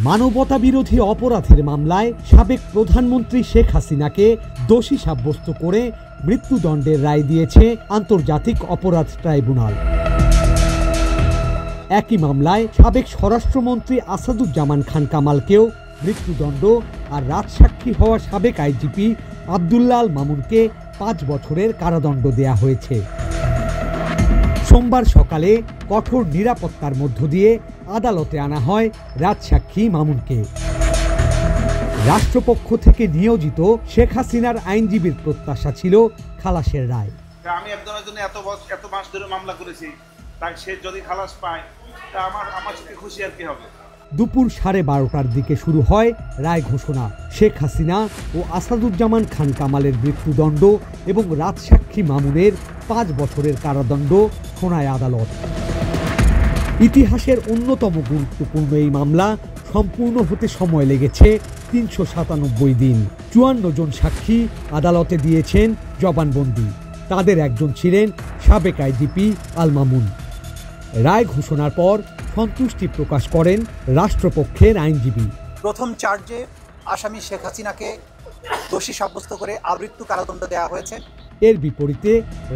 মানবতা বিরোধী অপরাধের মামলায় সাবেক প্রধানমন্ত্রী শেখ হাসিনাকে দোষী সাব্যস্ত করে মৃত্যুদণ্ডের রায় দিয়েছে আন্তর্জাতিক অপরাধ ট্রাইব্যুনাল। একই মামলায় সাবেক স্বরাষ্ট্রমন্ত্রী আসাদুজ্জামান খান কামালকেও মৃত্যুদণ্ড আর রাজসাক্ষী হওয়া সাবেক আইজিপি আব্দুল্লাহ আল মামুনকে 5 বছরের কারাদণ্ড দেয়া হয়েছে। সোমবার সকালে কঠোর নিরাপত্তার মধ্য দিয়ে আদালতে আনা হয় রাজসাক্ষী মামুনকে। রাষ্ট্রপক্ষ থেকে নিয়োজিত শেখ হাসিনার আইনজীবীর প্রত্যাশা ছিল খালাসের রায়। আমি একজনের জন্য এত মাস ধরে মামলা করেছি, তাই সে যদি খালাস পায় তা আমার সাথে খুশি আর কি হবে। দুপুর 12:30টার দিকে শুরু হয় রায় ঘোষণা। শেখ হাসিনা ও আসাদুজ্জামান খান কামালের মৃত্যুদণ্ড এবং রাজসাক্ষী মামুনের 5 বছরের কারাদণ্ড শোনায় আদালত। ইতিহাসের অন্যতম গুরুত্বপূর্ণ এই মামলা সম্পূর্ণ হতে সময় লেগেছে 397 দিন। 54 জন সাক্ষী আদালতে দিয়েছেন জবানবন্দি। তাদের একজন ছিলেন সাবেক আইজিপি আল মামুন। রায় ঘোষণার পর সন্তুষ্টি প্রকাশ করেন রাষ্ট্রপক্ষের আইনজীবী। প্রথম চার্জে আসামি শেখ হাসিনাকে দোষী সাব্যস্ত করে আমৃত্যু কারাদণ্ড দেওয়া হয়েছে। এর বিপরীতে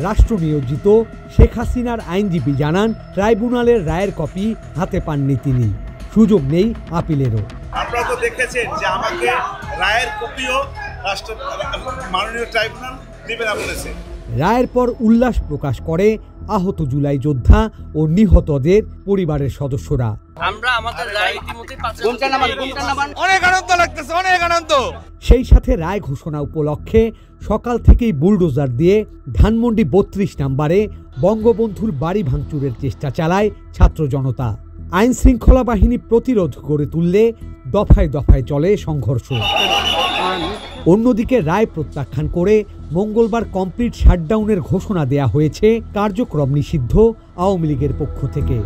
রাষ্ট্র নিয়োজিত শেখ হাসিনার আইনজীবী জানান, ট্রাইব্যুনালের রায়ের কপি হাতে পাননি তিনি, সুযোগ নেই আপিলেরও। আপনারা তো দেখেছেন যে আমাকে রায়ের কপিও মাননীয় ট্রাইব্যুনাল দিবে না বলেছে। রায়ের পর উল্লাস প্রকাশ করে আহত জুলাই যোদ্ধা ও নিহতদের পরিবারের সদস্যরা। আমরা আমাদের রায় ইতিমধ্যেই অনেক আনন্দ লাগতেছে, অনেক আনন্দ। সেই সাথে রায় ঘোষণা উপলক্ষে সকাল থেকেই বুলডোজার দিয়ে ধানমন্ডি 32 নম্বরে বঙ্গবন্ধুর বাড়ি ভাঙচুরের চেষ্টা চালায় ছাত্র জনতা। আইন শৃঙ্খলা বাহিনী প্রতিরোধ গড়ে তুললে দফায় দফায় চলে সংঘর্ষ। অন্যদিকে রায় প্রত্যাখ্যান করে মঙ্গলবার কমপ্লিট শাটডাউনের ঘোষণা দেয়া হয়েছে কার্যক্রম নিষিদ্ধ আওয়ামী লীগের পক্ষ থেকে।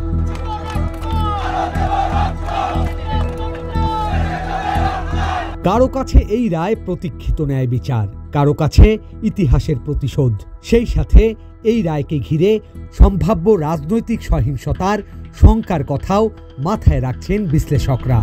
কারো কাছে এই রায় প্রতীক্ষিত ন্যায় বিচার, কারো কাছে ইতিহাসের প্রতিশোধ। সেই সাথে এই রায়কে ঘিরে সম্ভাব্য রাজনৈতিক সহিংসতার শঙ্কার কথাও মাথায় রাখছেন বিশ্লেষকরা।